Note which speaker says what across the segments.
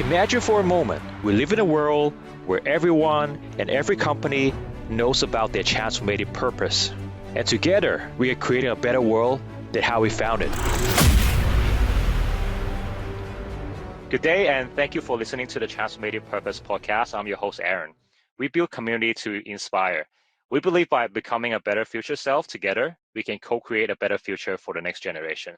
Speaker 1: Imagine for a moment, we live in a world where everyone and every company knows about their transformative purpose. And together, we are creating a better world than how we found it. Good day, and thank you for listening to the Transformative Purpose podcast. I'm your host, Aaron. We build community to inspire. We believe by becoming a better future self together, we can co-create a better future for the next generation.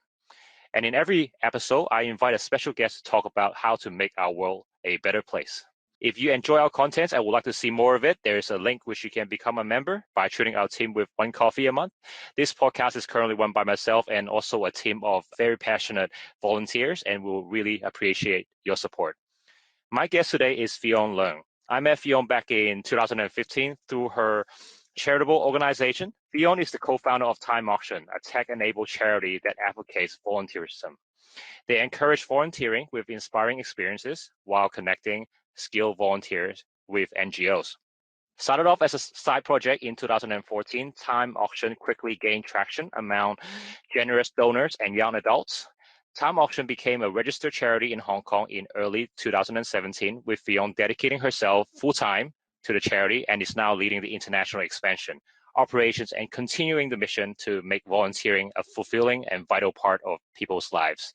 Speaker 1: And in every episode, I invite a special guest to talk about how to make our world a better place. If you enjoy our content and would like to see more of it, there is a link which you can become a member by treating our team with one coffee a month. This podcast is currently run by myself and also a team of very passionate volunteers, and we'll really appreciate your support. My guest today is Fion Leung. I met Fion back in 2015 through her charitable organization. Fion is the co-founder of Time Auction, a tech-enabled charity that advocates volunteerism. They encourage volunteering with inspiring experiences while connecting skilled volunteers with NGOs. Started off as a side project in 2014, Time Auction quickly gained traction among generous donors and young adults. Time Auction became a registered charity in Hong Kong in early 2017, with Fion dedicating herself full-time to the charity and is now leading the international expansion, operations, and continuing the mission to make volunteering a fulfilling and vital part of people's lives.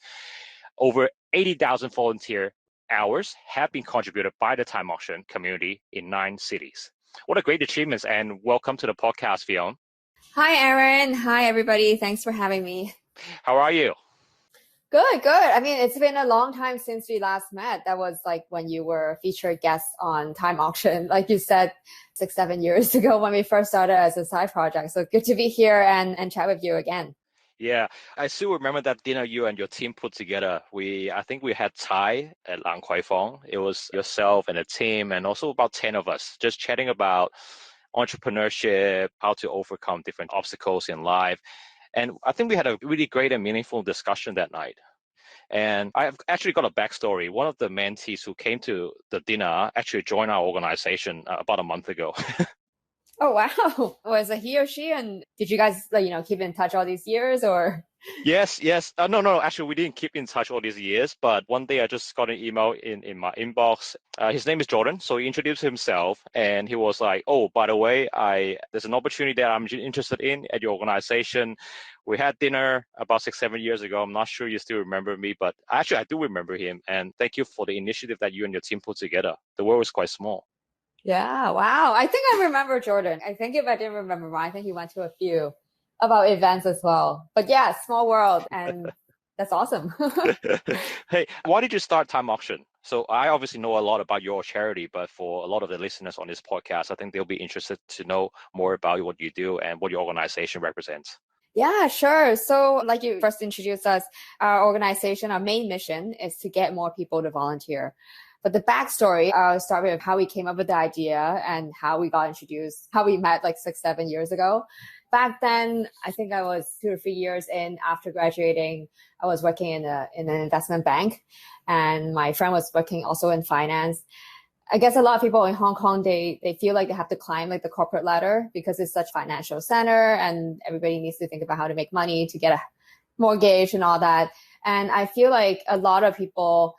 Speaker 1: Over 80,000 volunteer hours have been contributed by the Time Auction community in 9 cities. What a great achievement, and welcome to the podcast, Fion.
Speaker 2: Hi, Aaron. Hi, everybody. Thanks for having me.
Speaker 1: How are you?
Speaker 2: Good. I mean, it's been a long time since we last met. That was like when you were a featured guest on Time Auction, like you said, 6-7 years ago when we first started as a side project. So good to be here and chat with you again.
Speaker 1: Yeah, I still remember that dinner you and your team put together. I think we had Thai at Lang Kwai Fong. It was yourself and a team and also about 10 of us just chatting about entrepreneurship, how to overcome different obstacles in life. And I think we had a really great and meaningful discussion that night. And I've actually got a backstory. One of the mentees who came to the dinner actually joined our organization about a month ago.
Speaker 2: Oh, wow. Was it he or she? And did you guys, keep in touch all these years or?
Speaker 1: Yes. No. Actually, we didn't keep in touch all these years. But one day I just got an email in my inbox. His name is Jordan. So he introduced himself and he was like, oh, by the way, there's an opportunity that I'm interested in at your organization. We had dinner about 6-7 years ago. I'm not sure you still remember me, but actually I do remember him. And thank you for the initiative that you and your team put together. The world is quite small.
Speaker 2: Yeah, wow. I think I remember Jordan. I think if I didn't remember wrong, I think he went to a few of our events as well. But yeah, small world, and that's awesome.
Speaker 1: Hey, why did you start Time Auction? So I obviously know a lot about your charity, but for a lot of the listeners on this podcast, I think they'll be interested to know more about what you do and what your organization represents.
Speaker 2: Yeah, sure. So like you first introduced us, our organization, our main mission is to get more people to volunteer. But the backstory, I'll start with how we came up with the idea and how we got introduced, how we met like 6-7 years ago. Back then, I think I was 2 or 3 years in after graduating. I was working in an investment bank, and my friend was working also in finance. I guess a lot of people in Hong Kong, they feel like they have to climb like the corporate ladder because it's such a financial center and everybody needs to think about how to make money to get a mortgage and all that. And I feel like a lot of people,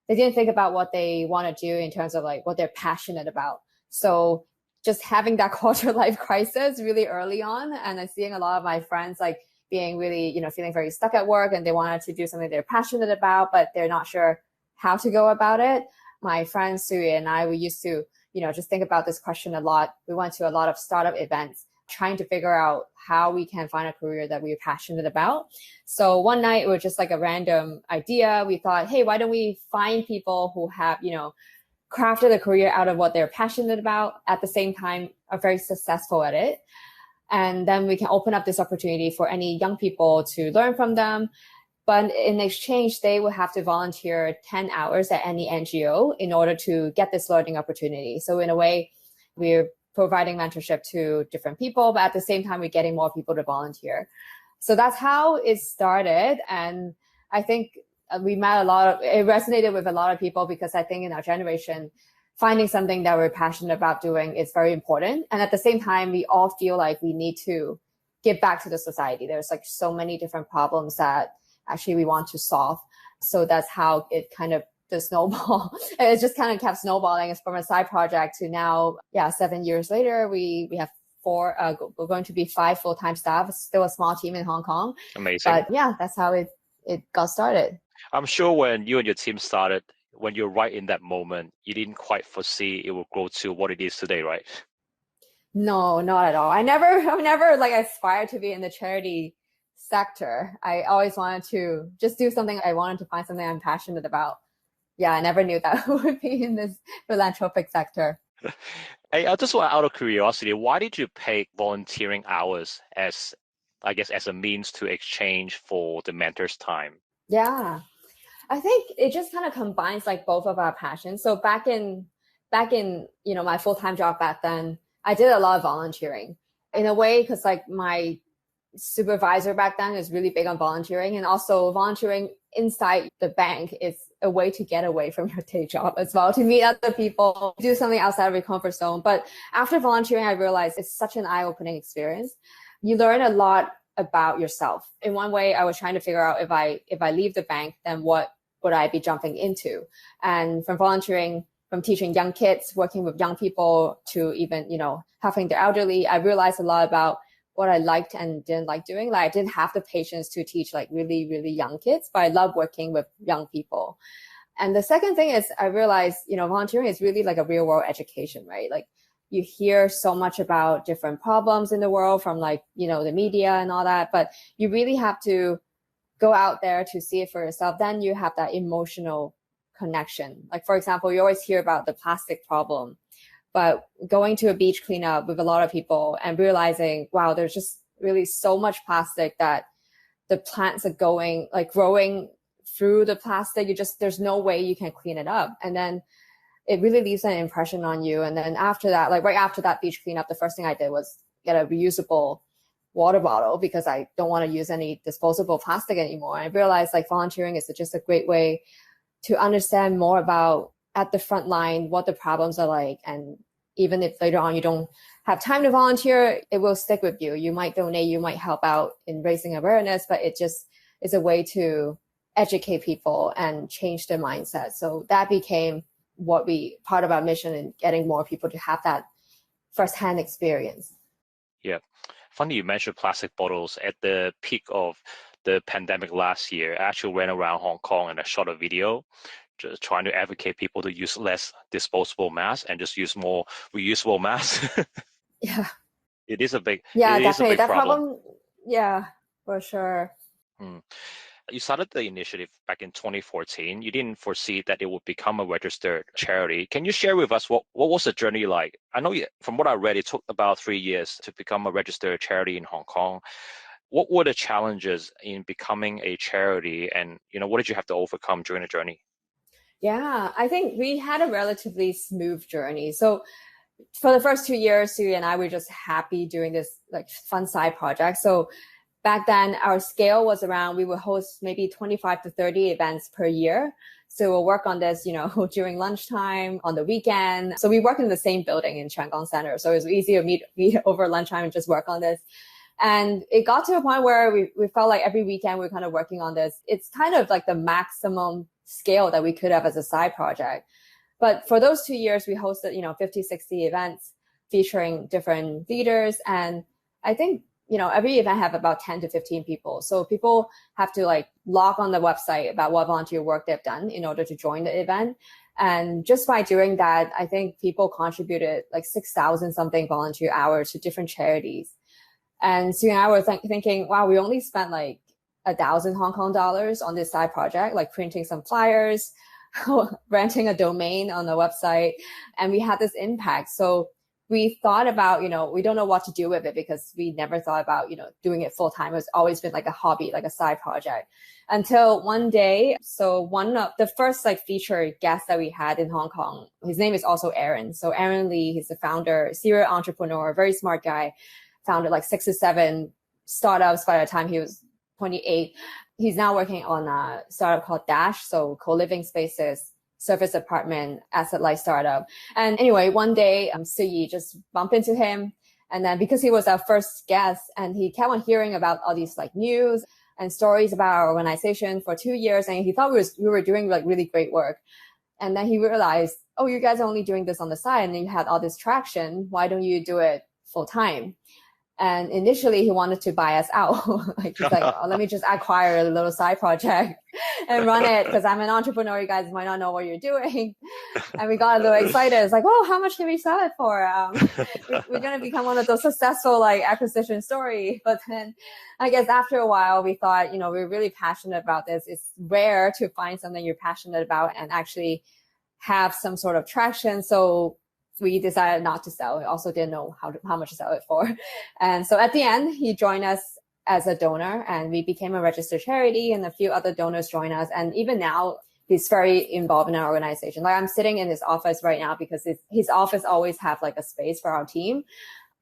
Speaker 2: they didn't think about what they want to do in terms of like what they're passionate about. So just having that quarter life crisis really early on, and I'm seeing a lot of my friends like being really, feeling very stuck at work and they wanted to do something they're passionate about, but they're not sure how to go about it. My friend Sui and I, we used to, just think about this question a lot. We went to a lot of startup events trying to figure out how we can find a career that we're passionate about. So one night it was just like a random idea. We thought, hey, why don't we find people who have, crafted a career out of what they're passionate about, at the same time are very successful at it. And then we can open up this opportunity for any young people to learn from them. But in exchange, they will have to volunteer 10 hours at any NGO in order to get this learning opportunity. So in a way, we're providing mentorship to different people, but at the same time, we're getting more people to volunteer. So that's how it started. And I think we met it resonated with a lot of people because I think in our generation, finding something that we're passionate about doing is very important. And at the same time, we all feel like we need to give back to the society. There's like so many different problems that actually we want to solve. So that's how it kind of the snowball. It just kind of kept snowballing. It's from a side project to now, 7 years later, we have four, we're going to be 5 full-time staff. It's still a small team in Hong Kong.
Speaker 1: Amazing.
Speaker 2: But yeah, that's how it got started.
Speaker 1: I'm sure when you and your team started, when you're right in that moment, you didn't quite foresee it will grow to what it is today, right?
Speaker 2: No, not at all. I've never like aspired to be in the charity sector. I always wanted to just do something. I wanted to find something I'm passionate about. Yeah, I never knew that I would be in this philanthropic sector.
Speaker 1: Hey, I just want out of curiosity, why did you pick volunteering hours as, I guess, as a means to exchange for the mentor's time?
Speaker 2: Yeah, I think it just kind of combines like both of our passions. So back in my full-time job back then, I did a lot of volunteering in a way because like my supervisor back then is really big on volunteering, and also volunteering inside the bank is a way to get away from your day job as well, to meet other people, do something outside of your comfort zone. But after volunteering, I realized it's such an eye-opening experience. You learn a lot about yourself. In one way, I was trying to figure out if I leave the bank, then what would I be jumping into? And from volunteering, from teaching young kids, working with young people, to even, helping the elderly, I realized a lot about what I liked and didn't like doing. Like I didn't have the patience to teach like really, really young kids, but I love working with young people. And the second thing is I realized, volunteering is really like a real world education, right? Like you hear so much about different problems in the world from like, the media and all that, but you really have to go out there to see it for yourself. Then you have that emotional connection. Like, for example, you always hear about the plastic problem, but going to a beach cleanup with a lot of people and realizing, wow, there's just really so much plastic that the plants are growing through the plastic. There's no way you can clean it up. And then it really leaves an impression on you. And then after that, like right after that beach cleanup, the first thing I did was get a reusable water bottle because I don't want to use any disposable plastic anymore. And I realized like volunteering is just a great way to understand more about at the front line what the problems are like. And even if later on you don't have time to volunteer, it will stick with you. You might donate, you might help out in raising awareness, but it just is a way to educate people and change their mindset. So that became part of our mission in getting more people to have that firsthand experience.
Speaker 1: Yeah. Funny you mentioned plastic bottles. At the peak of the pandemic last year, I actually ran around Hong Kong and I shot a video just trying to advocate people to use less disposable masks and just use more reusable masks.
Speaker 2: Yeah.
Speaker 1: It is a big
Speaker 2: definitely. That
Speaker 1: problem.
Speaker 2: Yeah, for sure.
Speaker 1: You started the initiative back in 2014. You didn't foresee that it would become a registered charity. Can you share with us what was the journey like? I know from what I read, it took about 3 years to become a registered charity in Hong Kong. What were the challenges in becoming a charity, and what did you have to overcome during the journey?
Speaker 2: Yeah, I think we had a relatively smooth journey. So for the first 2 years, Sue and I were just happy doing this like fun side project. So back then, our scale was around, we would host maybe 25 to 30 events per year. So we'll work on this, during lunchtime, on the weekend. So we work in the same building in Chang'an Center. So it was easy to meet over lunchtime and just work on this. And it got to a point where we felt like every weekend we were kind of working on this. It's kind of like the maximum scale that we could have as a side project. But for those 2 years, we hosted, 50, 60 events featuring different leaders. And I think, every event have about 10 to 15 people. So people have to like log on the website about what volunteer work they've done in order to join the event. And just by doing that, I think people contributed like 6,000 something volunteer hours to different charities. And so I was thinking, wow, we only spent like 1,000 Hong Kong dollars on this side project, like printing some flyers, renting a domain on the website, and we had this impact. So we thought about, we don't know what to do with it because we never thought about, doing it full time. It's always been like a hobby, like a side project, until one day. So one of the first like featured guests that we had in Hong Kong, his name is also Aaron. So Aaron Lee, he's the founder, serial entrepreneur, very smart guy, founded like 6 or 7 startups by the time he was 28. He's now working on a startup called Dash, so co-living spaces, service apartment, asset-light startup. And anyway, one day, Siyi just bumped into him. And then because he was our first guest and he kept on hearing about all these like news and stories about our organization for 2 years, and he thought we were doing like really great work. And then he realized, oh, you guys are only doing this on the side and you had all this traction. Why don't you do it full time? And initially he wanted to buy us out. Like he's like, oh, let me just acquire a little side project and run it because I'm an entrepreneur. You guys might not know what you're doing. And we got a little excited. It's like, oh, how much can we sell it for? We're going to become one of those successful like acquisition story. But then I guess after a while, we thought, we're really passionate about this. It's rare to find something you're passionate about and actually have some sort of traction. So we decided not to sell. We also didn't know how much to sell it for. And so at the end, he joined us as a donor and we became a registered charity, and a few other donors joined us. And even now, he's very involved in our organization. Like I'm sitting in his office right now because his office always have like a space for our team.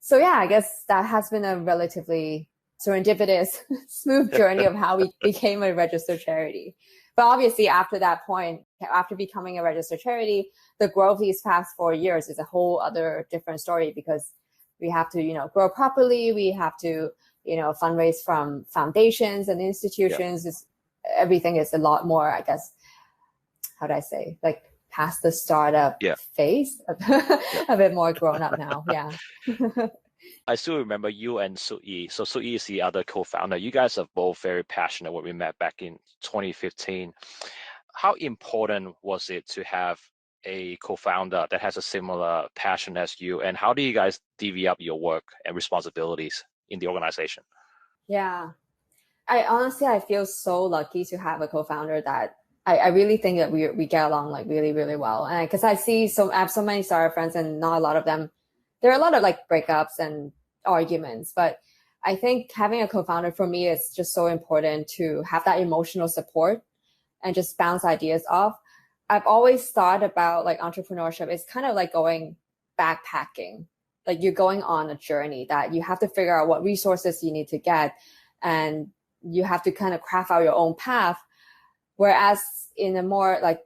Speaker 2: So yeah, I guess that has been a relatively serendipitous, smooth journey of how we became a registered charity. But obviously after that point, after becoming a registered charity, the growth these past 4 years is a whole other different story because we have to, grow properly. We have to, fundraise from foundations and institutions. Yeah. Everything is a lot more, I guess, how do I say, like past the startup phase, a bit more grown up now. Yeah.
Speaker 1: I still remember you and Su-Yi. So Su-Yi is the other co-founder. You guys are both very passionate when we met back in 2015. How important was it to have a co-founder that has a similar passion as you? And how do you guys divvy up your work and responsibilities in the organization?
Speaker 2: Yeah. I feel so lucky to have a co-founder that I really think that we get along like really, really well. And because I have so many startup friends and not a lot of them, there are a lot of like breakups and arguments, but I think having a co-founder for me is just so important to have that emotional support and just bounce ideas off. I've always thought about like entrepreneurship. It's kind of like going backpacking. Like you're going on a journey that you have to figure out what resources you need to get, and you have to kind of craft out your own path. Whereas in a more like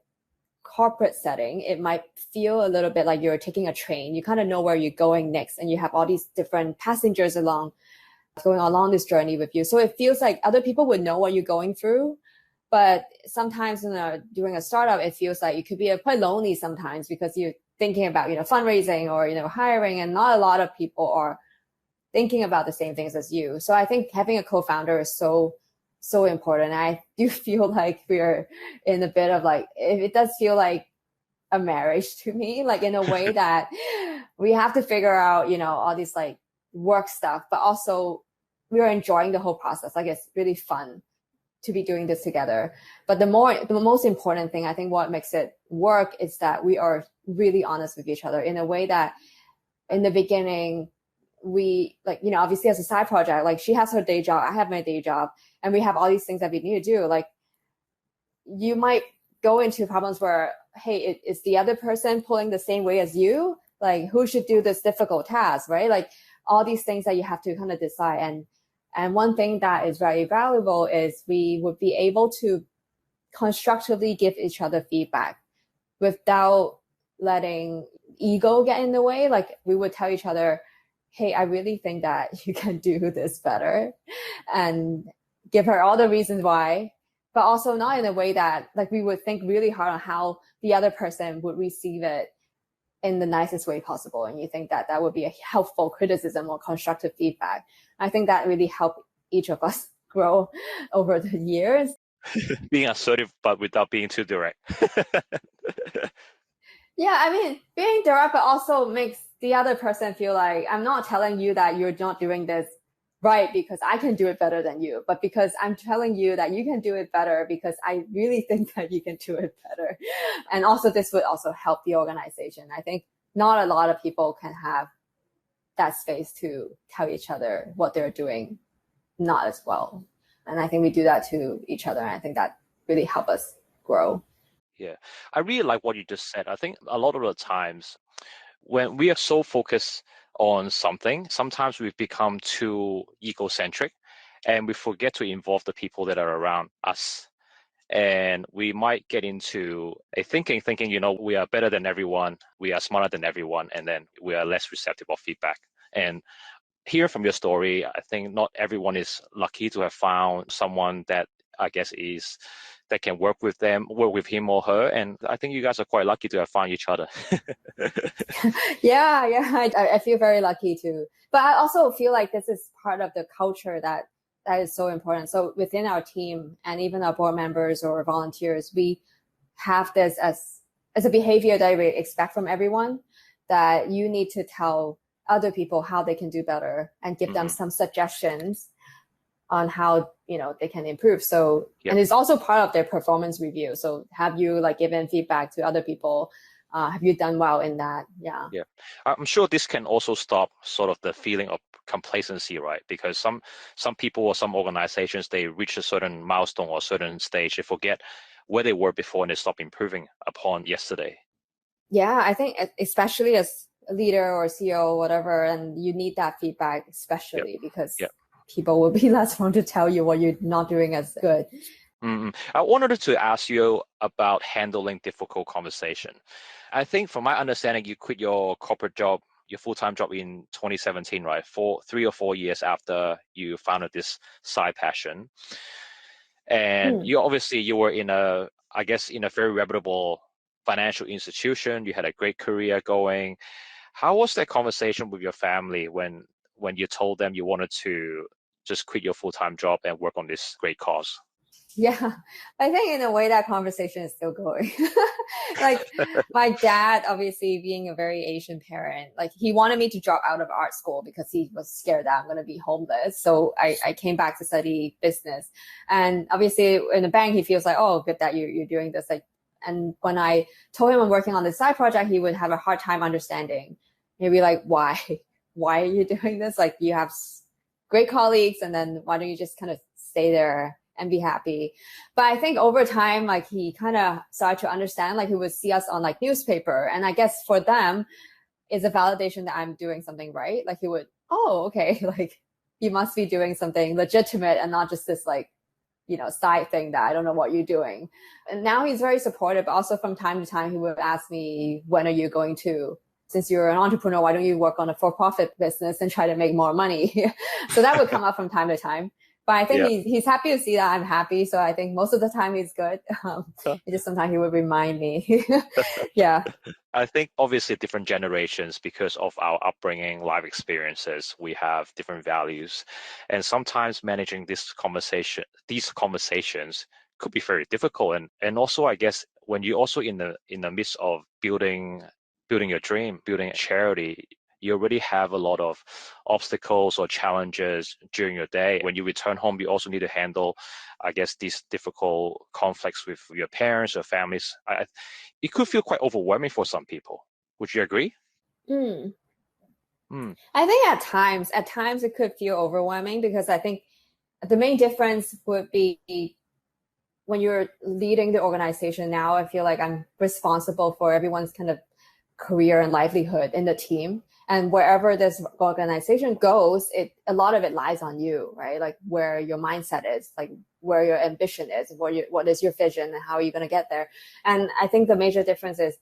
Speaker 2: corporate setting, it might feel a little bit like you're taking a train. You kind of know where you're going next, and you have all these different passengers going along this journey with you. So it feels like other people would know what you're going through. But sometimes, during a startup, it feels like you could be quite lonely sometimes because you're thinking about, fundraising or, hiring, and not a lot of people are thinking about the same things as you. So I think having a co-founder is so important. I do feel like we're in a bit of like, it does feel like a marriage to me, like in a way that we have to figure out, all these like work stuff, but also we're enjoying the whole process. Like it's really fun to be doing this together. But the most important thing, I think what makes it work is that we are really honest with each other in a way that in the beginning, we like, obviously as a side project, like she has her day job, I have my day job, and we have all these things that we need to do. Like you might go into problems where, hey, it's the other person pulling the same way as you, like who should do this difficult task, right? Like all these things that you have to kind of decide. And one thing that is very valuable is we would be able to constructively give each other feedback without letting ego get in the way. Like we would tell each other, hey, I really think that you can do this better, and give her all the reasons why, but also not in a way that like we would think really hard on how the other person would receive it in the nicest way possible. And you think that would be a helpful criticism or constructive feedback. I think that really helped each of us grow over the years.
Speaker 1: Being assertive, but without being too direct.
Speaker 2: Yeah, I mean, being direct, but also makes the other person feel like I'm not telling you that you're not doing this right because I can do it better than you, but because I'm telling you that you can do it better because I really think that you can do it better. And also this would also help the organization. I think not a lot of people can have that space to tell each other what they're doing not as well. And I think we do that to each other. And I think that really helps us grow.
Speaker 1: Yeah, I really like what you just said. I think a lot of the times when we are so focused on something, sometimes we've become too egocentric and we forget to involve the people that are around us. And we might get into a thinking, we are better than everyone, we are smarter than everyone, and then we are less receptive of feedback. And hear from your story, I think not everyone is lucky to have found someone that I guess, is that can work with him or her. And I think you guys are quite lucky to have found each other.
Speaker 2: Yeah. I feel very lucky too. But I also feel like this is part of the culture that is so important. So within our team and even our board members or volunteers, we have this as a behavior that we expect from everyone, that you need to tell other people how they can do better and give them some suggestions on how they can improve. So and it's also part of their performance review. So have you given feedback to other people? Have you done well in that? Yeah.
Speaker 1: I'm sure this can also stop sort of the feeling of complacency, right? Because some people or some organizations, they reach a certain milestone or a certain stage, they forget where they were before and they stop improving upon yesterday.
Speaker 2: Yeah, I think especially as a leader or CEO or whatever, and you need that feedback, especially because people will be less prone to tell you what you're not doing as good.
Speaker 1: I wanted to ask you about handling difficult conversation. I think from my understanding, you quit your corporate job, your full-time job in 2017, right? 3 or 4 years after you founded this side passion. And you were in a very reputable financial institution. You had a great career going. How was that conversation with your family when you told them you wanted to just quit your full-time job and work on this great cause?
Speaker 2: Yeah, I think in a way that conversation is still going. My dad, obviously being a very Asian parent, he wanted me to drop out of art school because he was scared that I'm going to be homeless. So I came back to study business. And obviously in the bank, he feels like, oh, good that you're doing this. And when I told him I'm working on this side project, he would have a hard time understanding. He'd be like, why? Why are you doing this? You have great colleagues, and then why don't you just kind of stay there and be happy? But I think over time, he kind of started to understand, he would see us on newspaper. And I guess for them, it's a validation that I'm doing something right. He would, oh, okay, you must be doing something legitimate and not just this side thing that I don't know what you're doing. And now he's very supportive. But also from time to time, he would ask me, when are you going to, since you're an entrepreneur, why don't you work on a for-profit business and try to make more money? So that would come up from time to time. But I think he's happy to see that I'm happy. So I think most of the time he's good. It's just sometimes he would remind me. Yeah.
Speaker 1: I think obviously different generations, because of our upbringing, life experiences, we have different values. And sometimes managing these conversations could be very difficult. And also, I guess, when you're also in the midst of building your dream, building a charity, you already have a lot of obstacles or challenges during your day. When you return home, you also need to handle, I guess, these difficult conflicts with your parents or families. It could feel quite overwhelming for some people. Would you agree?
Speaker 2: I think at times it could feel overwhelming, because I think the main difference would be when you're leading the organization now, I feel like I'm responsible for everyone's kind of career and livelihood in the team. And wherever this organization goes, a lot of it lies on you, right? Where your mindset is, where your ambition is, what is your vision, and how are you going to get there? And I think the major difference is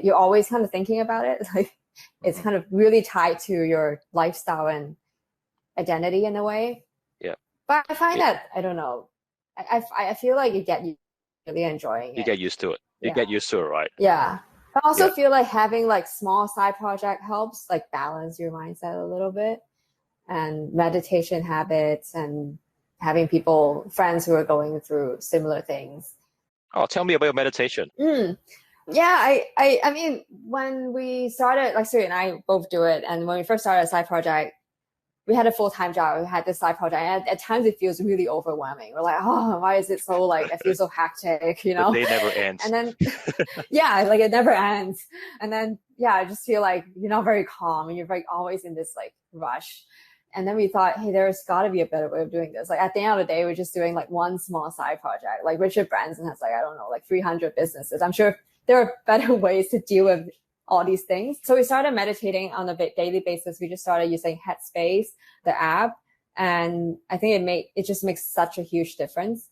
Speaker 2: you're always kind of thinking about it. It's kind of really tied to your lifestyle and identity in a way.
Speaker 1: Yeah.
Speaker 2: But I find that, I don't know, I feel like you get really enjoying it.
Speaker 1: You get used to it. You get used to it, right?
Speaker 2: Yeah. I also feel like having small side project helps balance your mindset a little bit, and meditation habits and having friends who are going through similar things.
Speaker 1: Oh, tell me about your meditation.
Speaker 2: Yeah, I mean, when we started, Suri and I both do it. And when we first started a side project, we had a full-time job. We had this side project. And at times it feels really overwhelming. We're like, oh, why is it so I feel so hectic,
Speaker 1: The day never ends.
Speaker 2: And then, it never ends. And then, I just feel like you're not very calm, and you're always in this rush. And then we thought, hey, there's got to be a better way of doing this. At the end of the day, we're just doing one small side project. Richard Branson has 300 businesses. I'm sure there are better ways to deal with all these things. So we started meditating on a daily basis. We just started using Headspace, the app. And I think it just makes such a huge difference.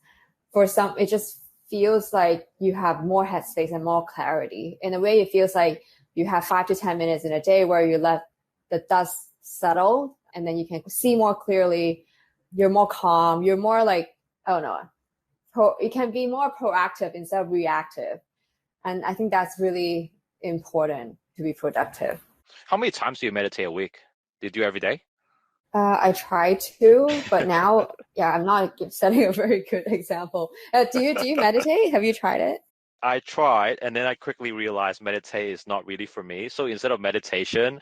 Speaker 2: For some, it just feels like you have more headspace and more clarity. In a way, it feels like you have 5 to 10 minutes in a day where you let the dust settle, and then you can see more clearly. You're more calm. You're more I don't know. you can be more proactive instead of reactive. And I think that's really important to be productive.
Speaker 1: How many times do you meditate a week? Do you do every day?
Speaker 2: I try to, but now, yeah, I'm not setting a very good example. Do you meditate? Have you tried it?
Speaker 1: I tried, and then I quickly realized meditate is not really for me. So instead of meditation,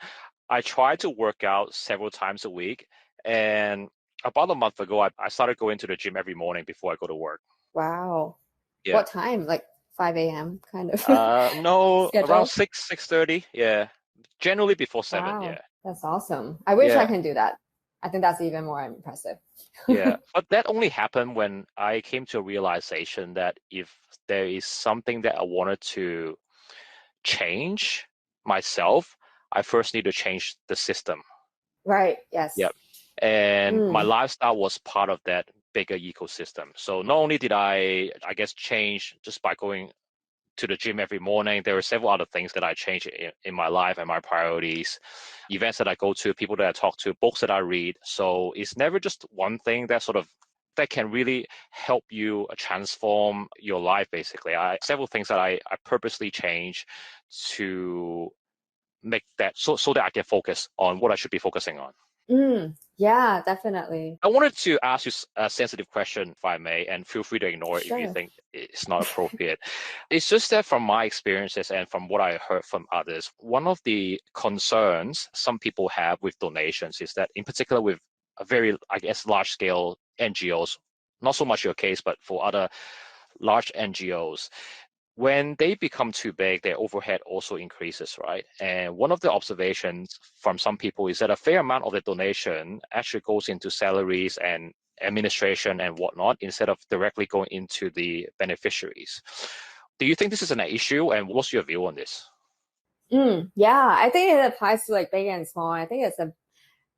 Speaker 1: I tried to work out several times a week. And about a month ago, I started going to the gym every morning before I go to work.
Speaker 2: Wow.
Speaker 1: Yeah.
Speaker 2: What time? Like 5 a.m. kind of
Speaker 1: No, around
Speaker 2: schedule?
Speaker 1: 6:30. Yeah. Generally before 7.
Speaker 2: Wow,
Speaker 1: Yeah.
Speaker 2: that's awesome. I wish I
Speaker 1: Yeah.
Speaker 2: can do that. I think that's even more impressive.
Speaker 1: Yeah. But that only happened when I came to a realization that if there is something that I wanted to change myself, I first need to change the system.
Speaker 2: Right. Yes.
Speaker 1: Yep. And my
Speaker 2: Mm.
Speaker 1: lifestyle was part of that bigger ecosystem. So not only did I guess, change just by going to the gym every morning, there were several other things that I changed in my life and my priorities, events that I go to, people that I talk to, books that I read. So it's never just one thing that can really help you transform your life, basically. Several things that I purposely change to make that so that I can focus on what I should be focusing on.
Speaker 2: Yeah, definitely.
Speaker 1: I wanted to ask you a sensitive question, if I may, and feel free to ignore it if you
Speaker 2: Sure.
Speaker 1: think it's not appropriate. It's just that from my experiences and from what I heard from others, one of the concerns some people have with donations is that, in particular, with a very, I guess, large scale NGOs, not so much your case, but for other large NGOs, when they become too big, their overhead also increases, right? And one of the observations from some people is that a fair amount of the donation actually goes into salaries and administration and whatnot instead of directly going into the beneficiaries. Do you think this is an issue, and what's your view on this?
Speaker 2: Yeah, I think it applies to like big and small. I think it's a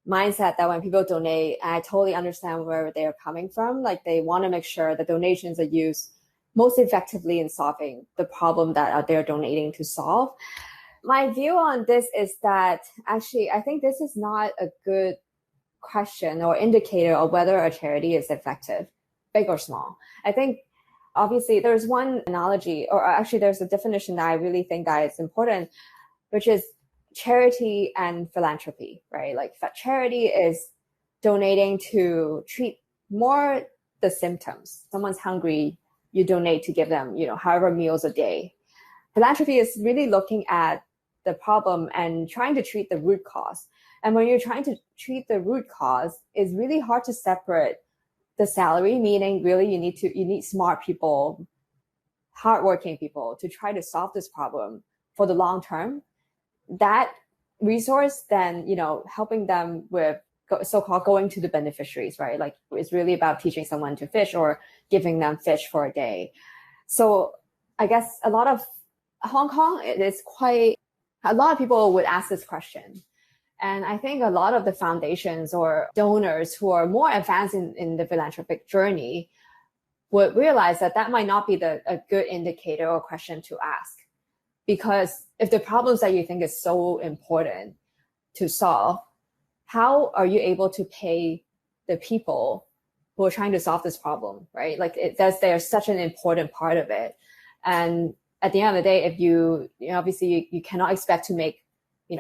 Speaker 2: mindset that when people donate, and I totally understand where they're coming from. Like they want to make sure the donations are used most effectively in solving the problem that they're donating to solve. My view on this is that actually, I think this is not a good question or indicator of whether a charity is effective, big or small. I think obviously there's one analogy, or actually there's a definition that I really think that is important, which is charity and philanthropy, right? Like charity is donating to treat more the symptoms. Someone's hungry, you donate to give them, however meals a day. Philanthropy is really looking at the problem and trying to treat the root cause. And when you're trying to treat the root cause, it's really hard to separate the salary, meaning really you need smart people, hardworking people to try to solve this problem for the long term. That resource then, helping them with so-called going to the beneficiaries, right? Like it's really about teaching someone to fish or giving them fish for a day. So I guess a lot of Hong Kong, a lot of people would ask this question. And I think a lot of the foundations or donors who are more advanced in the philanthropic journey would realize that might not be a good indicator or question to ask. Because if the problems that you think is so important to solve, how are you able to pay the people who are trying to solve this problem, right? Like there's such an important part of it. And at the end of the day, if obviously you cannot expect to make,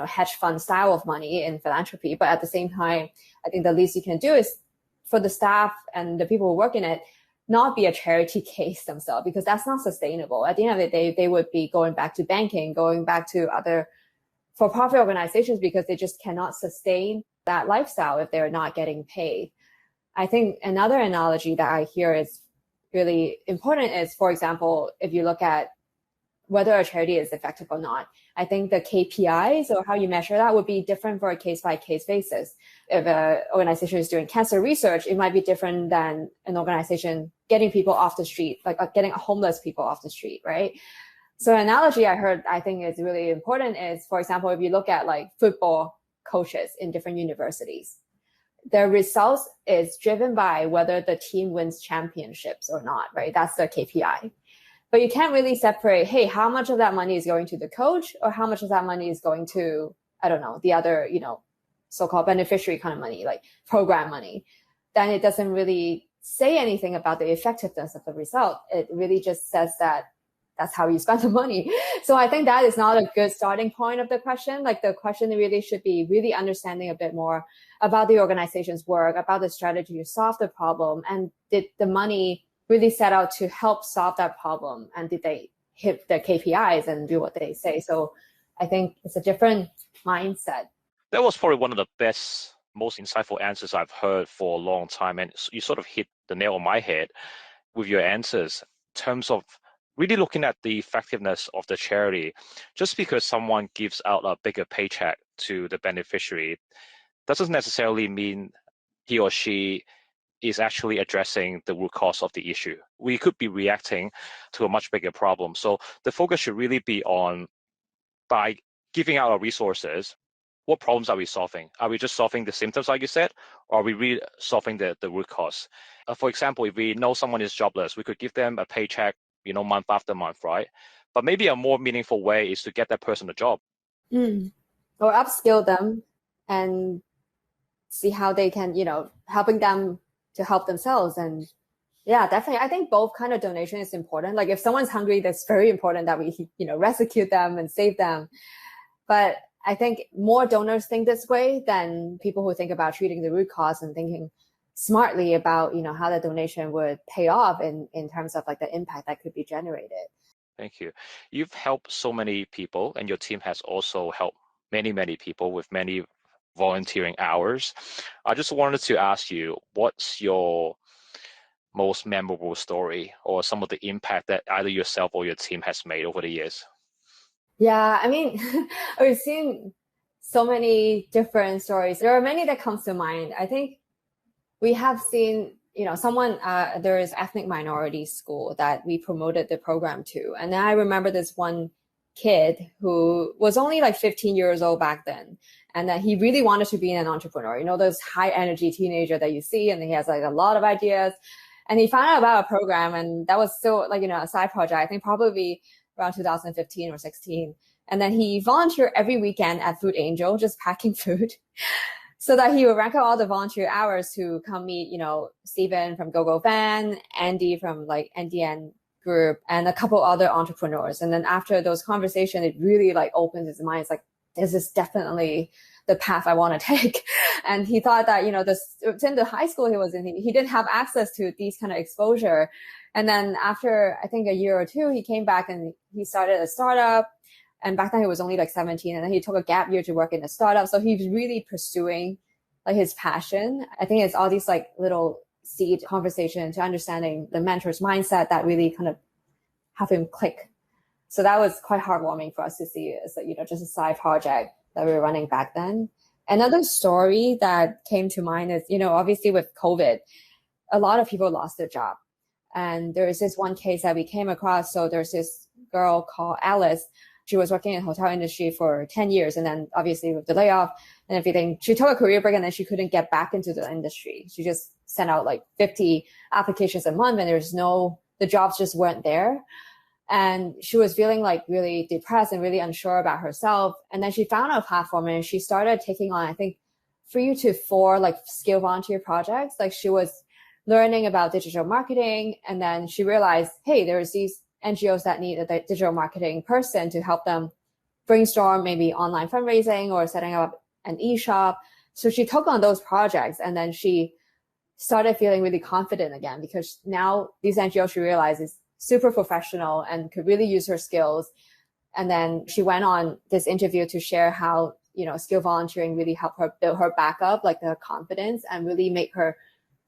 Speaker 2: hedge fund style of money in philanthropy, but at the same time, I think the least you can do is for the staff and the people who work in it, not be a charity case themselves, because that's not sustainable. At the end of the day, they would be going back to banking, going back to other for-profit organizations because they just cannot sustain that lifestyle if they're not getting paid. I think another analogy that I hear is really important is, for example, if you look at whether a charity is effective or not, I think the KPIs or how you measure that would be different for a case-by-case basis. If an organization is doing cancer research, it might be different than an organization getting people off the street, like getting homeless people off the street, right? So an analogy I heard, I think is really important is, for example, if you look at like football coaches in different universities, their results is driven by whether the team wins championships or not, right? That's the KPI. But you can't really separate, hey, how much of that money is going to the coach or how much of that money is going to, I don't know, the other, so-called beneficiary kind of money, like program money. Then it doesn't really say anything about the effectiveness of the result. It really just says that that's how you spend the money. So I think that is not a good starting point of the question. Like the question really should be really understanding a bit more about the organization's work, about the strategy to solve the problem. And did the money really set out to help solve that problem? And did they hit the KPIs and do what they say? So I think it's a different mindset.
Speaker 1: That was probably one of the best, most insightful answers I've heard for a long time. And you sort of hit the nail on my head with your answers in terms of really looking at the effectiveness of the charity. Just because someone gives out a bigger paycheck to the beneficiary doesn't necessarily mean he or she is actually addressing the root cause of the issue. We could be reacting to a much bigger problem. So the focus should really be on, by giving out our resources, what problems are we solving? Are we just solving the symptoms, like you said, or are we really solving the root cause? For example, if we know someone is jobless, we could give them a paycheck, month after month, right? But maybe a more meaningful way is to get that person a job.
Speaker 2: Or upskill them and see how they can, helping them to help themselves. And yeah, definitely. I think both kind of donation is important. Like if someone's hungry, that's very important that we, rescue them and save them. But I think more donors think this way than people who think about treating the root cause and thinking smartly about, how the donation would pay off in terms of like the impact that could be generated.
Speaker 1: Thank you. You've helped so many people, and your team has also helped many, many people with many volunteering hours. I just wanted to ask you, what's your most memorable story or some of the impact that either yourself or your team has made over the years?
Speaker 2: Yeah, I mean, we've seen so many different stories. There are many that comes to mind. I think we have seen, there is ethnic minority school that we promoted the program to. And then I remember this one kid who was only like 15 years old back then. And that he really wanted to be an entrepreneur, those high energy teenager that you see, and he has like a lot of ideas. And he found out about a program, and that was still like, a side project, I think probably around 2015 or 16. And then he volunteered every weekend at Food Angel, just packing food, so that he would rank out all the volunteer hours to come meet, Steven from GoGo Van, Andy from like NDN Group, and a couple other entrepreneurs. And then after those conversations, it really like opened his mind. It's like, this is definitely the path I want to take. And he thought that, in the high school he was in, he didn't have access to these kind of exposure. And then after, I think a year or two, he came back and he started a startup. And back then he was only like 17, and then he took a gap year to work in a startup. So he was really pursuing like his passion. I think it's all these like little seed conversation to understanding the mentor's mindset that really kind of have him click. So that was quite heartwarming for us to see as just a side project that we were running back then. Another story that came to mind is, obviously with COVID, a lot of people lost their job. And there is this one case that we came across. So there's this girl called Alice. She was working in the hotel industry for 10 years. And then obviously with the layoff and everything, she took a career break and then she couldn't get back into the industry. She just sent out like 50 applications a month, and the jobs just weren't there. And she was feeling like really depressed and really unsure about herself. And then she found a platform and she started taking on, I think, 3 to 4 like skill volunteer projects. Like she was learning about digital marketing. And then she realized, hey, there's these NGOs that need a digital marketing person to help them brainstorm maybe online fundraising or setting up an e-shop. So she took on those projects, and then she started feeling really confident again, because now these NGOs, she realizes, super professional and could really use her skills. And then she went on this interview to share how, skill volunteering really helped her build her back up, like her confidence, and really make her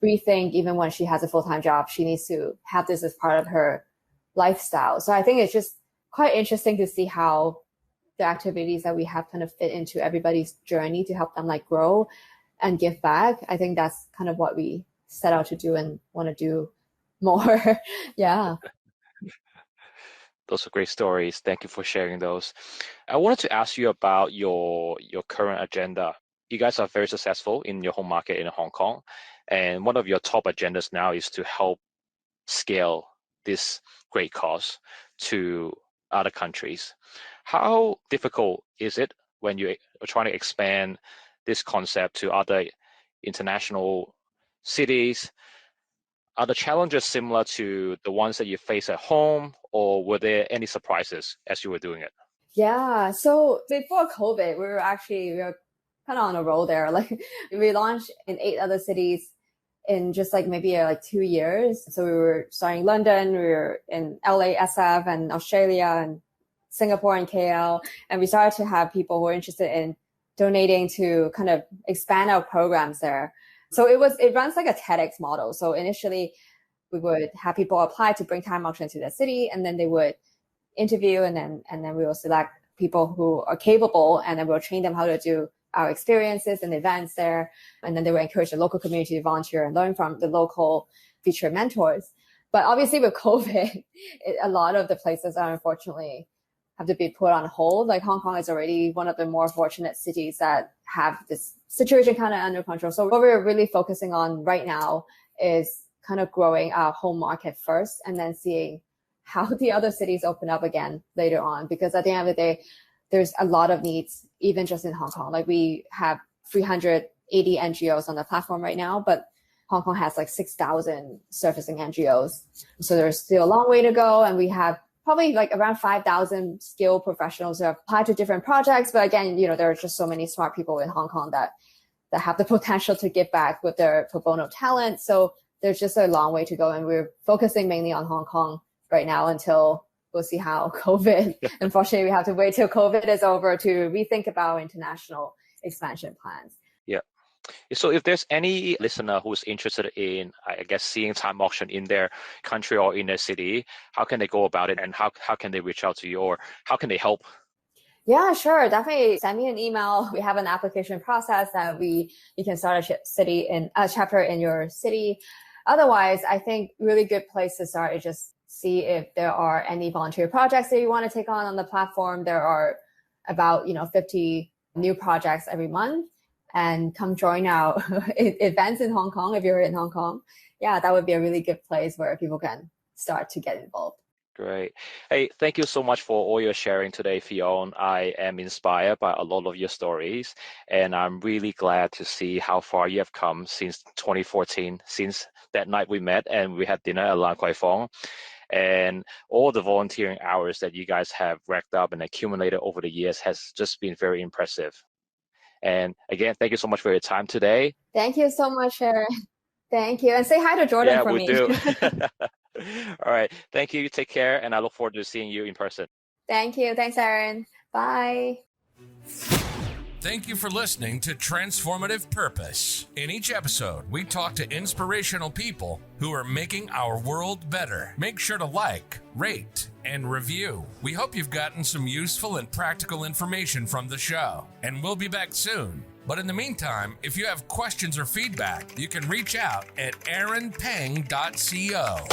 Speaker 2: rethink, even when she has a full-time job, she needs to have this as part of her lifestyle. So I think it's just quite interesting to see how the activities that we have kind of fit into everybody's journey to help them like grow and give back. I think that's kind of what we set out to do and want to do more. Yeah.
Speaker 1: Those are great stories. Thank you for sharing those. I wanted to ask you about your current agenda. You guys are very successful in your home market in Hong Kong, and one of your top agendas now is to help scale this great cause to other countries. How difficult is it when you are trying to expand this concept to other international cities? Are the challenges similar to the ones that you face at home, or were there any surprises as you were doing it?
Speaker 2: Yeah. So before COVID, we were kind of on a roll there. Like we launched in 8 other cities in just like maybe like 2 years. So we were starting in London, we were in LA, SF, and Australia, and Singapore and KL. And we started to have people who were interested in donating to kind of expand our programs there. So it runs like a TEDx model. So initially we would have people apply to bring time auction to the city, and then they would interview, and then we will select people who are capable, and then we'll train them how to do our experiences and events there. And then they will encourage the local community to volunteer and learn from the local featured mentors. But obviously with COVID, a lot of the places are unfortunately have to be put on hold. Like Hong Kong is already one of the more fortunate cities that have this situation kind of under control. So what we're really focusing on right now is kind of growing our home market first, and then seeing how the other cities open up again later on. Because at the end of the day, there's a lot of needs, even just in Hong Kong. Like we have 380 NGOs on the platform right now, but Hong Kong has like 6,000 surfacing NGOs. So there's still a long way to go. And we have probably like around 5,000 skilled professionals who have applied to different projects. But again, there are just so many smart people in Hong Kong that have the potential to give back with their pro bono talent. So there's just a long way to go. And we're focusing mainly on Hong Kong right now until we'll see how COVID, unfortunately, we have to wait till COVID is over to rethink about international expansion plans.
Speaker 1: Yeah. So if there's any listener who's interested in, I guess, seeing time auction in their country or in their city, how can they go about it, and how can they reach out to you, or how can they help?
Speaker 2: Yeah, sure. Definitely send me an email. We have an application process that you can start a chapter in your city. Otherwise, I think really good place to start is just see if there are any volunteer projects that you want to take on the platform. There are about 50 new projects every month, and come join our events in Hong Kong if you're in Hong Kong. Yeah, that would be a really good place where people can start to get involved.
Speaker 1: Great. Hey, thank you so much for all your sharing today, Fion. I am inspired by a lot of your stories, and I'm really glad to see how far you have come since 2014, since that night we met and we had dinner at Lan Kwai Fong, and all the volunteering hours that you guys have racked up and accumulated over the years has just been very impressive. And again, thank you so much for your time today.
Speaker 2: Thank you so much, Sharon. Thank you. And say hi to Jordan for me.
Speaker 1: Yeah, we do. All right. Thank you. Take care. And I look forward to seeing you in person.
Speaker 2: Thank you. Thanks, Aaron. Bye.
Speaker 3: Thank you for listening to Transformative Purpose. In each episode, we talk to inspirational people who are making our world better. Make sure to like, rate, and review. We hope you've gotten some useful and practical information from the show, and we'll be back soon. But in the meantime, if you have questions or feedback, you can reach out at aaronpeng.co.